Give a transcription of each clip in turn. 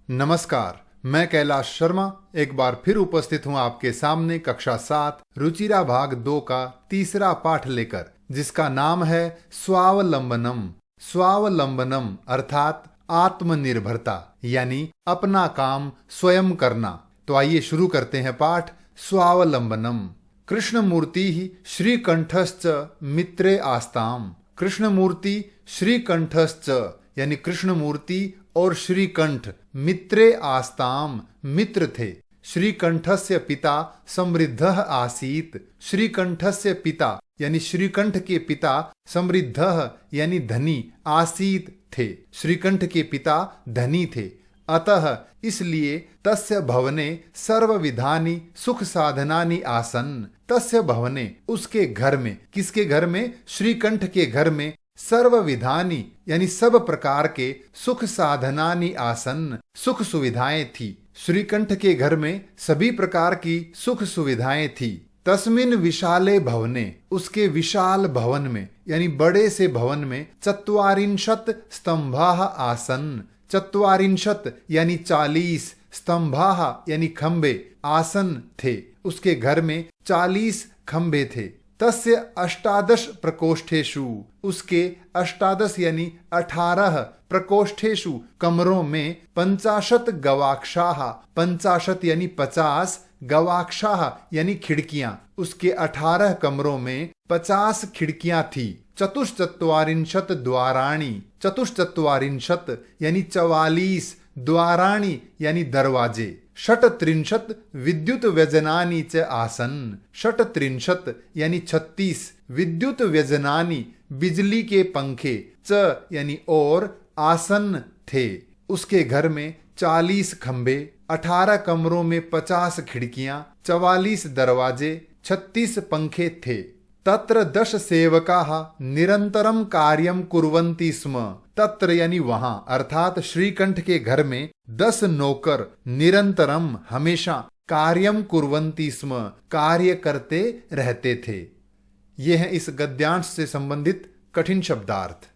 नमस्कार, मैं कैलाश शर्मा एक बार फिर उपस्थित हूँ आपके सामने कक्षा 7 रुचिरा भाग 2 का तीसरा पाठ लेकर, जिसका नाम है स्वावलंबनम। स्वावलंबनम अर्थात आत्मनिर्भरता, यानी अपना काम स्वयं करना। तो आइए शुरू करते हैं पाठ। स्वावलंबनम। कृष्णमूर्ति श्रीकंठश्च मित्रे आस्ताम। कृष्णमूर्ति श्रीकंठश्च यानी कृष्णमूर्ति और श्रीकंठ मित्रे आस्ताम मित्र थे। श्रीकंठस्य पिता समृद्धः आसीत। श्रीकंठस्य पिता यानी श्रीकंठ के पिता समृद्धः यानी धनी आसीत थे। श्रीकंठ के पिता धनी थे, अतः इसलिए तस्य भवने सर्वविधानि सुख साधनानि आसन। तस्य भवने उसके घर में, किसके घर में? श्रीकंठ के घर में सर्वविधानि यानी सब प्रकार के सुख साधनानि आसन, सुख सुविधाएं थी। श्रीकंठ के घर में सभी प्रकार की सुख सुविधाएं थी। तस्मिन् विशाले भवने, उसके विशाल भवन में यानी बड़े से भवन में चत्वारिंशत् स्तंभाः आसन। चत्वारिंशत् यानी 40, स्तंभाः यानी खंबे, आसन थे। उसके घर में 40 खंबे थे। तस्य 18 प्रकोष्ठेषु, उसके 18 यानी 18 प्रकोष्ठेषु कमरों में 50 गवाक्षाः, 50 यानी 50 गवाक्षाः यानी खिड़कियां, उसके 18 कमरों में 50 खिड़कियां थी। चतुश्चत्वारिंशत् द्वाराणि, चतुश्चत्वारिंशत् यानी 44 द्वाराणि यानी दरवाजे। षट्त्रिंशत् विद्युत व्यजनानि च आसन। षट्त्रिंशत् यानी 36 विद्युत व्यजनानि बिजली के पंखे, च यानी और, आसन थे। उसके घर में 40 खंबे, 18 कमरों में 50 खिड़कियां, 44 दरवाजे, 36 पंखे थे। तत्र 10 सेवकाः निरंतरम कार्यम कुर्वन्ति स्म। तत्र यानी वहां, अर्थात श्रीकंठ के घर में 10 नौकर निरंतरम हमेशा कार्यम कुर्वन्ति स्म कार्य करते रहते थे। ये है इस गद्यांश से संबंधित कठिन शब्दार्थ।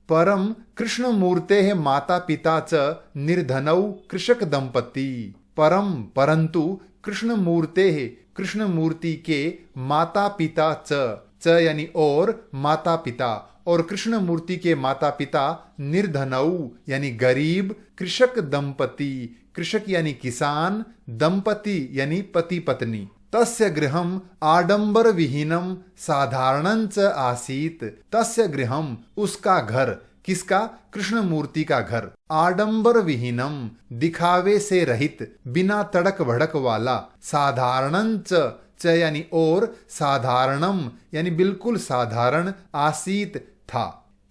परम कृष्णमूर्तेः माता पिता च निर्धनौ कृषक दंपति। परम परंतु कृष्णमूर्तेः कृष्णमूर्ति के माता पिता च यानी और, माता पिता और कृष्णमूर्ति के माता पिता निर्धनौ यानी गरीब, कृषक दंपति, कृषक यानी किसान, दंपति यानी पति पत्नी। तस्य गृहम आडंबर विहीनम साधारणं च आसीत। तस्य गृहम उसका घर, किसका? कृष्णमूर्ति का घर। आडंबर विहीनम दिखावे से रहित, बिना तड़क भड़क वाला। साधारणं च यानी और, साधारणम यानी बिल्कुल साधारण, आसीत था।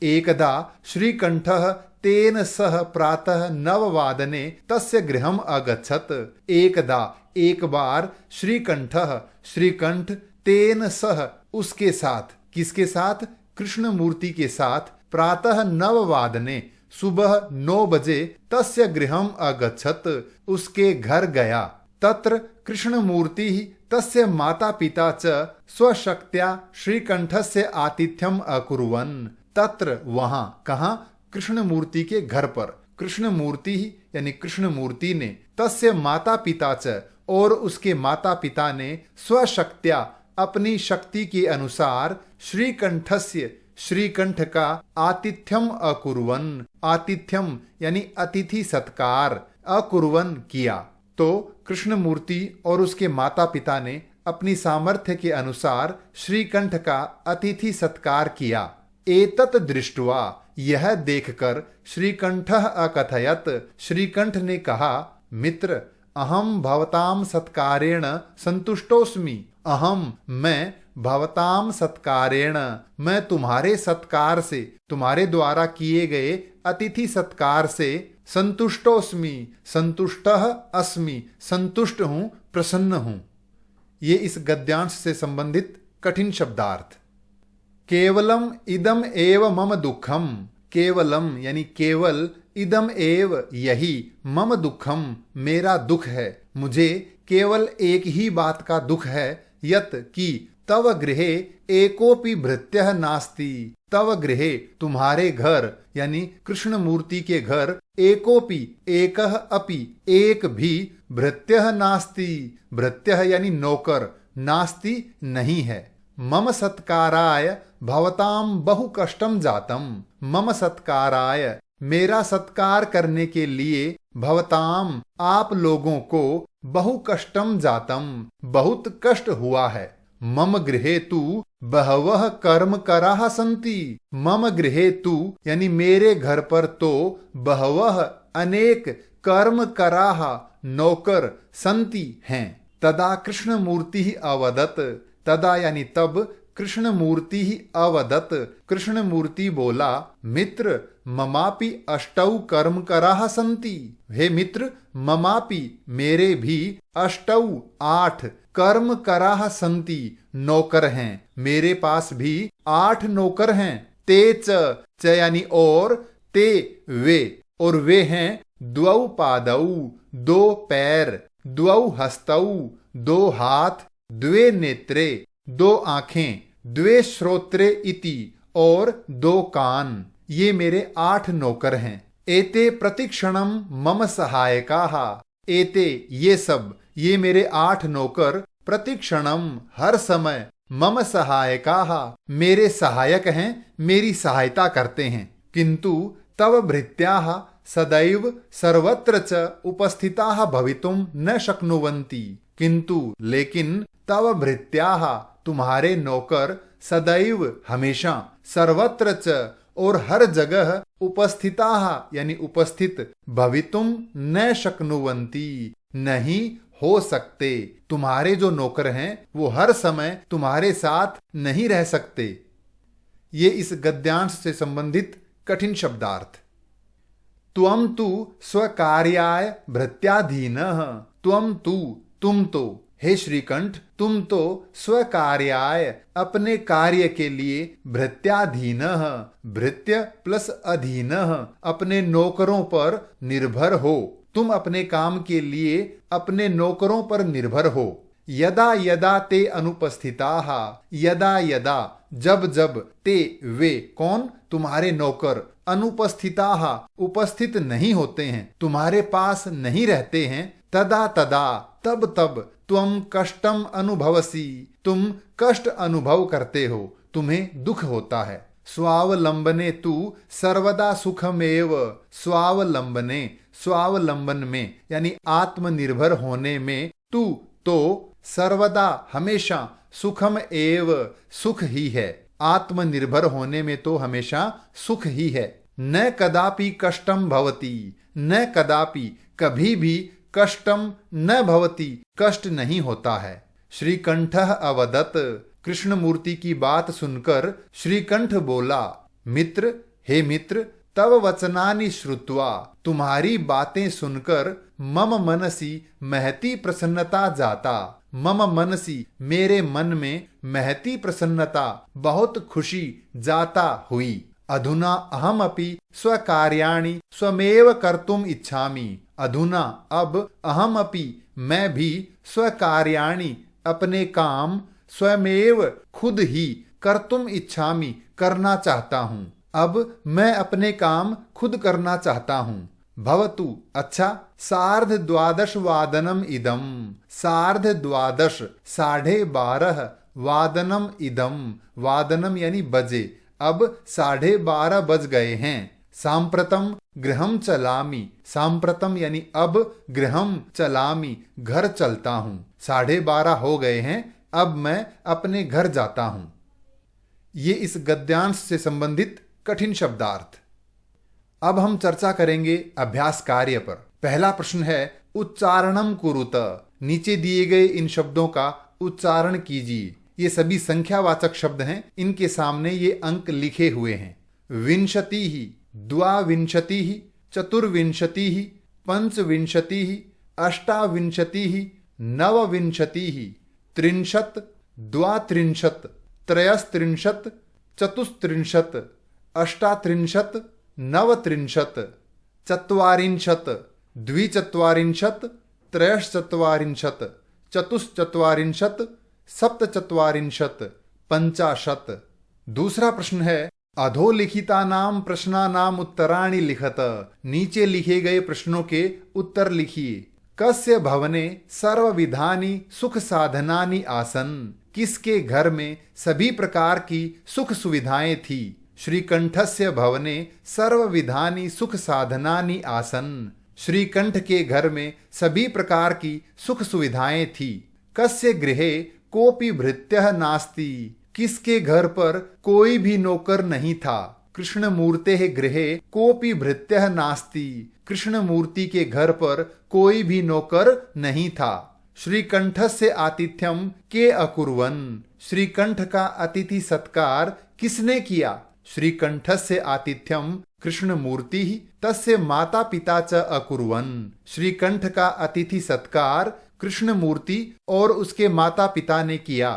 एकदा श्रीकंठः तेन सह प्रातः 9 वादने तस्य गृहम अगच्छत। एकदा एक बार श्रीकंठः श्रीकंठ तेन सह उसके साथ, किसके साथ? कृष्णमूर्ति के साथ, प्रातः 9 वादने सुबह 9 बजे, तस्य गृहम अगच्छत उसके घर गया। तत्र कृष्णमूर्ति तस्य माता पिता च स्वशक्त्या श्रीकंठस्य आतिथ्यम अकुर्वन्। तत्र वहां, कहां? कृष्णमूर्ति के घर पर। कृष्णमूर्ति यानी कृष्णमूर्ति ने, तस्य माता पिता च और उसके माता पिता ने, स्वशक्त्या अपनी शक्ति के अनुसार, श्रीकंठस्य श्रीकंठ का आतिथ्यम अकुर्वन्, आतिथ्यम यानी अतिथि सत्कार, अकुर्वन् किया। तो कृष्णमूर्ति और उसके माता पिता ने अपनी सामर्थ्य के अनुसार श्रीकंठ का अतिथि सत्कार किया। एतत् दृष्ट्वा, यह देखकर, श्रीकंठः अकथयत, श्रीकंठ ने कहा, मित्र, अहम भवताम सत्कारेण संतुष्टोस्मि। अहम मैं, भवताम सत्कारेण मैं तुम्हारे सत्कार से, तुम्हारे द्वारा किए गए अतिथि सत्कार से, संतुष्टोस्मि संतुष्टः अस्मि संतुष्ट हूं, प्रसन्न हूं। ये इस गद्यांश से संबंधित कठिन शब्दार्थ। केवलम इदम एव मम दुखम। केवलम यानी केवल, इदम एव यही, मम दुखम मेरा दुख है। मुझे केवल एक ही बात का दुख है, यत की तव गृहे एकोपि भृत्यः नास्ति। तव गृहे तुम्हारे घर यानी कृष्ण मूर्ति के घर एकोपि एकः अपि एक भी भृत्यः नास्ति। भृत्यः यानी नौकर, नास्ति नहीं है। मम सत्काराय भवताम बहु कष्टम जातम। मम सत्काराय मेरा सत्कार करने के लिए भवताम आप लोगों को बहु कष्टम जातम बहुत कष्ट हुआ है। मम गृहे तु बहवः कर्म कराः सन्ति। मम गृहे तु यानी मेरे घर पर तो बहवः अनेक कर्म कराः नौकर सन्ति हैं। तदा कृष्ण मूर्ति ही अवदत। तदा यानी तब कृष्ण मूर्ति ही अवदत। कृष्ण मूर्ति बोला, मित्र ममापि अष्टौ कर्म कराः सन्ति। हे मित्र, ममापि मेरे भी अष्टौ 8 कर्म कराः सन्ति नौकर हैं। मेरे पास भी 8 नौकर हैं। ते च यानी और, ते वे और वे हैं द्वौ पादौ 2 पैर, द्वौ हस्तौ 2 हाथ, द्वे नेत्रे 2 आंखें, द्वे श्रोत्रे इति और 2 कान। ये मेरे 8 नौकर हैं। एते प्रतिक्षणम मम सहायकाः। एते ये सब, ये मेरे 8 नौकर प्रतिक्षणम हर समय मम सहायकाः मेरे सहायक हैं, मेरी सहायता करते हैं। किंतु तव भृत्याः सदैव सर्वत्र च उपस्थिताः भवितुम न शक्नुवन्ति। किंतु लेकिन तव भृत्याः तुम्हारे नौकर सदैव हमेशा सर्वत्र च और हर जगह उपस्थिताः यानी उपस्थित भवितुम न शक्नुवन्ति नहीं हो सकते। तुम्हारे जो नौकर हैं वो हर समय तुम्हारे साथ नहीं रह सकते। ये इस गद्यांश से संबंधित कठिन शब्दार्थ। त्वं तु स्वकार्याय भृत्याधीनः। त्वं तु तुम तो, हे श्रीकंठ तुम तो स्वकार्याय अपने कार्य के लिए भृत्याधीनः, भृत्य प्लस अधीनः अपने नौकरों पर निर्भर हो। तुम अपने काम के लिए अपने नौकरों पर निर्भर हो। यदा यदा ते अनुपस्थिताः। यदा यदा जब जब ते वे कौन, तुम्हारे नौकर, अनुपस्थिताः उपस्थित नहीं होते हैं, तुम्हारे पास नहीं रहते हैं, तदा तदा तब तब त्वं कष्टम अनुभवसि तुम कष्ट अनुभव करते हो, तुम्हें दुख होता है। स्वावलंबने तु सर्वदा सुखमेव। स्वावलंबने स्वावलंबन में यानी आत्मनिर्भर होने में तू तो सर्वदा हमेशा सुखम एव सुख ही है। आत्मनिर्भर होने में तो हमेशा सुख ही है। न कदापि कष्टम भवति। न कदापि कभी भी कष्टम न भवति कष्ट नहीं होता है। श्रीकंठः अवदत। कृष्ण मूर्ति की बात सुनकर श्रीकंठ बोला, मित्र हे मित्र तव वचनानि श्रुत्वा तुम्हारी बातें सुनकर मम मनसि महती प्रसन्नता जाता। मम मनसि मेरे मन में महती प्रसन्नता बहुत खुशी जाता हुई। अधुना अहमपि स्वकार्याणि स्वमेव कर्तुम इच्छामि। अधुना अब अहमपि मैं भी स्वकार्याणि अपने काम स्वमेव खुद ही कर्तुम इच्छामि करना चाहता हूँ। अब मैं अपने काम खुद करना चाहता हूँ। भवतु अच्छा 12:30 वादनम इदम। 12:30 12:30 वादनम इदम। वादनम यानी बजे। अब 12:30 बज गए हैं। सांप्रतम गृहम चलामि। सांप्रतम यानी अब गृहम चलामि घर चलता हूँ। 12:30 हो गए हैं, अब मैं अपने घर जाता हूँ। ये इस गद्यांश से संबंधित कठिन शब्दार्थ। अब हम चर्चा करेंगे अभ्यास कार्य पर। पहला प्रश्न है उच्चारणम कुरुत। नीचे दिए गए इन शब्दों का उच्चारण कीजिए। ये सभी संख्यावाचक शब्द हैं, इनके सामने ये अंक लिखे हुए हैं। विंशतिः, द्वाविंशतिः, चतुर्विंशतिः, पंचविंशतिः, अष्टाविंशतिः, नवविंशतिः, त्रिंशत्, द्वात्रिंशत्, त्रयस्त्रिंशत्, चतुस्त्रिंशत्, अष्टात्रिंशत्, नवत्रिंशत्, चत्वारिंशत्, द्विचत्वारिंशत्, त्रयश्चत्वारिंशत्, चतुश्चत्वारिंशत्, सप्तचत्वारिंशत् पंचाशत्। दूसरा प्रश्न है अधोलिखितानां प्रश्नानाम् उत्तराणि लिखत। नीचे लिखे गए प्रश्नों के उत्तर लिखिए। कस्य भवने सर्वविधानि सुख साधनानि आसन्। किसके घर में सभी प्रकार की सुख सुविधाएं थी। श्रीकंठस्य भवने सर्वविधानि सुख साधनानि आसन्। श्रीकंठ के घर में सभी प्रकार की सुख सुविधाएं थी। कस्य गृहे कोपि भृत्यः नास्ति। किसके घर पर कोई भी नौकर नहीं था। कृष्णमूर्तेः गृहे कोपि भृत्यः नास्ति। कृष्णमूर्ति के घर पर कोई भी नौकर नहीं था। श्रीकंठस्य आतिथ्यम के अकुर्वन्। श्रीकंठ का अतिथि सत्कार किसने किया। श्रीकंठस्य आतिथ्यम कृष्णमूर्ति तस्य माता पिता च अकुर्वन्। श्रीकंठ का अतिथि सत्कार कृष्णमूर्ति और उसके माता पिता ने किया।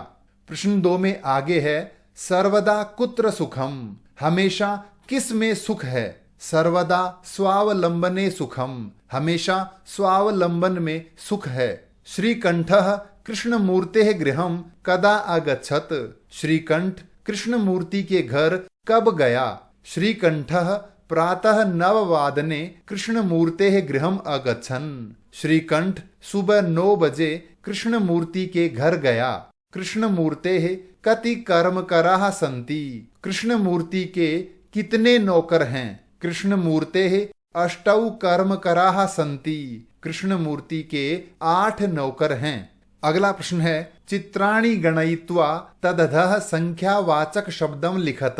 प्रश्न 2 में आगे है सर्वदा कुत्र सुखम। हमेशा किस में सुख है। सर्वदा स्वावलंबने सुखम। हमेशा स्वावलंबन में सुख है। श्रीकंठः कृष्णमूर्तेः गृहं कदा अगच्छत्। श्रीकंठ कृष्णमूर्ति के घर कब गया। श्रीकंठः प्रातः 9 वादने कृष्णमूर्तेः गृहं अगच्छन्। श्रीकंठ सुबह 9 बजे कृष्णमूर्ति के घर गया। कृष्णमूर्तेः कति कर्मकराः सन्ति। कृष्णमूर्ति के कितने नौकर हैं। कृष्णमूर्तेः 8 कर्मकराः सन्ति। कृष्णमूर्ति के 8 नौकर हैं। अगला प्रश्न है चित्राणि गणयित्वा तदधः संख्यावाचक शब्दम लिखत।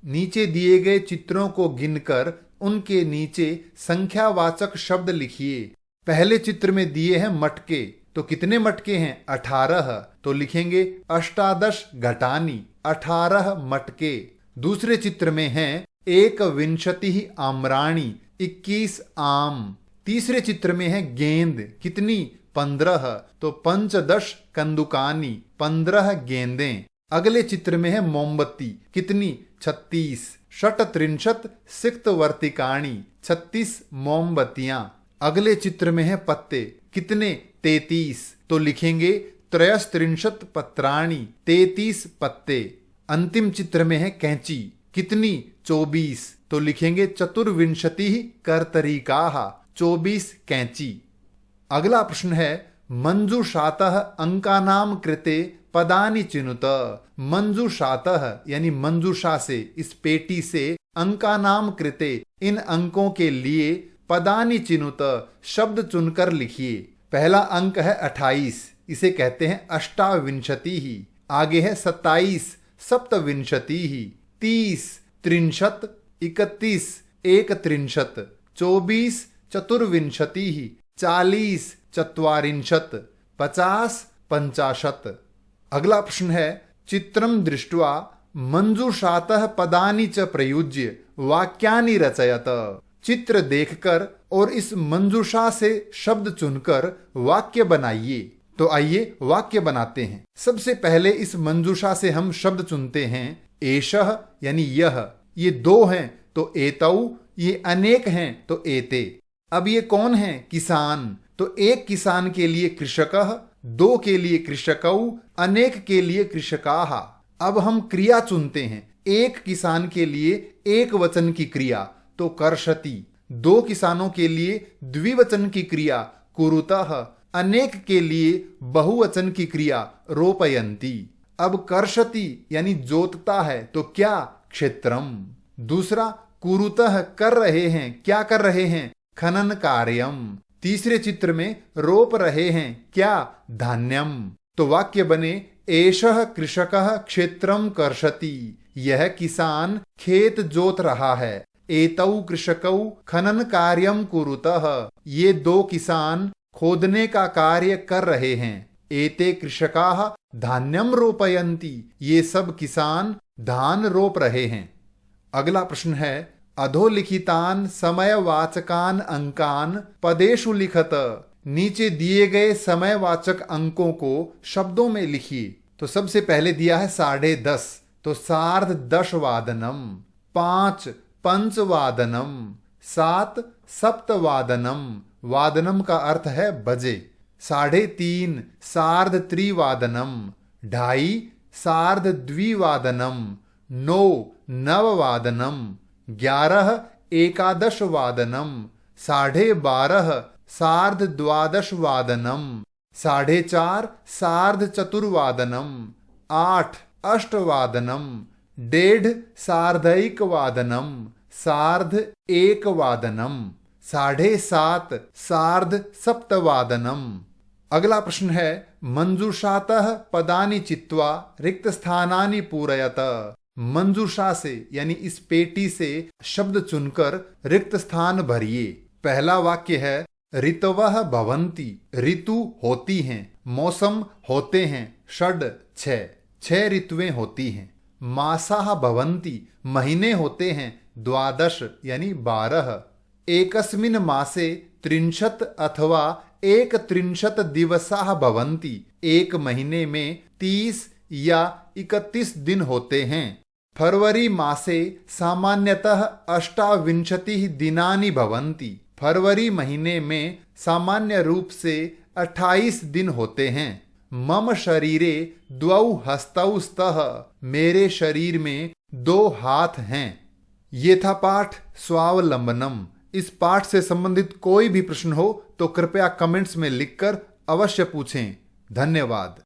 नीचे दिए गए चित्रों को गिनकर उनके नीचे संख्यावाचक शब्द लिखिए। पहले चित्र में दिए हैं मटके, तो कितने मटके हैं 18, तो लिखेंगे 18 घटानी 18 मटके। दूसरे चित्र में हैं 21 आम्राणी 21 आम। तीसरे चित्र में है गेंद, कितनी 15, तो 15 कंदुकानी 15 गेंदें। अगले चित्र में है मोमबत्ती, कितनी 36, षट्त्रिंशत् सिक्तवर्तिकाणी 36 मोमबत्तियां। अगले चित्र में है पत्ते, कितने 33, तो लिखेंगे त्रयस्त्रिंशत् पत्राणि 33 पत्ते। अंतिम चित्र में है कैंची, कितनी 24, तो लिखेंगे चतुर्विंशतिः कर्तरिकाः 24 कैंची। अगला प्रश्न है मंजूषातः अंकानाम कृते पदानि चिनुत। मंजूषातः यानी मंजूषा से, इस पेटी से, अंकानाम कृते इन अंकों के लिए, पदानि चिनुत शब्द चुनकर लिखिए। पहला अंक है 28, इसे कहते हैं अष्टाविंशतिः। आगे है 27 सप्तविंशतिः, 30 त्रिंशत्, 31 एकत्रिंशत्, 24 चतुर्विंशतिः, 40 चत्वारिंशत्, 50 पंचाशत्। अगला प्रश्न है चित्रम दृष्ट्वा मंजूषातः पदानि च प्रयुज्य वाक्यानि रचयत। चित्र देखकर और इस मंजूषा से शब्द चुनकर वाक्य बनाइए। तो आइए वाक्य बनाते हैं। सबसे पहले इस मंजूषा से हम शब्द चुनते हैं। एषः यानी यह, ये 2 हैं तो एतौ, ये अनेक हैं तो एते। अब ये कौन है किसान, तो एक किसान के लिए कृषकः, 2 के लिए कृषकौ, अनेक के लिए कृषकाः। अब हम क्रिया चुनते हैं। एक किसान के लिए एक वचन की क्रिया तो कर्षति, 2 किसानों के लिए द्विवचन की क्रिया कुरुतः, अनेक के लिए बहुवचन की क्रिया रोपयन्ति। अब कर्षति यानी जोतता है तो क्या क्षेत्रम। दूसरा कुरुतः कर रहे हैं, क्या कर रहे हैं खनन कार्यम। तीसरे चित्र में रोप रहे हैं क्या धान्यम। तो वाक्य बने एषः कृषकः क्षेत्रम कर्षति, यह किसान खेत जोत रहा है। एतौ कृषकौ खनन कार्यम कुरुतः, ये 2 किसान खोदने का कार्य कर रहे हैं। एते कृषकाः धान्यम रोपयन्ति, ये सब किसान धान रोप रहे हैं। अगला प्रश्न है अधोलिखितान समयवाचकान अंकान पदेषु लिखत। नीचे दिए गए समयवाचक अंकों को शब्दों में लिखिए। तो सबसे पहले दिया है 10:30, तो 10:30 वादनम, 5 पंचवादनम, 7 सप्तवादनम, वादनम का अर्थ है बजे, 3:30 सार्धत्रिवादनम, ढाई सार्धद्विवादनम, 9 नववादनम, 11 एकादशवादनम, 12:30 सार्धद्वादशवादनम, 4:30 सार्धचतुर्वादनम, 8 अष्टवादनम, 1:30 सार्धैकवादनम, सार्ध एकवादनम, 7:30 सार्ध सप्तवादनम। अगला प्रश्न है, मंजूषातः पदानि चित्वा रिक्त स्थानानि पूरयत। मंजूषा से यानी इस पेटी से शब्द चुनकर रिक्त स्थान भरिए। पहला वाक्य है, ऋतवः भवन्ति, ऋतु होती हैं, मौसम होते हैं, षड् 6 ऋतुएं होती हैं। मासाः भवन्ति, महीने होते हैं, 12 यानी 12। एकस्मिन् मासे 30 अथवा 31 दिवसाः भवन्ति, एक महीने में 30 या 31 दिन होते हैं। फरवरी मासे सामान्यतः 28 दिनानि भवन्ति, फरवरी महीने में सामान्य रूप से 28 दिन होते हैं। मम शरीरे 2 हस्तौ स्तः, मेरे शरीर में 2 हाथ हैं। ये था पाठ स्वावलंबनम। इस पाठ से संबंधित कोई भी प्रश्न हो तो कृपया कमेंट्स में लिखकर अवश्य पूछें। धन्यवाद।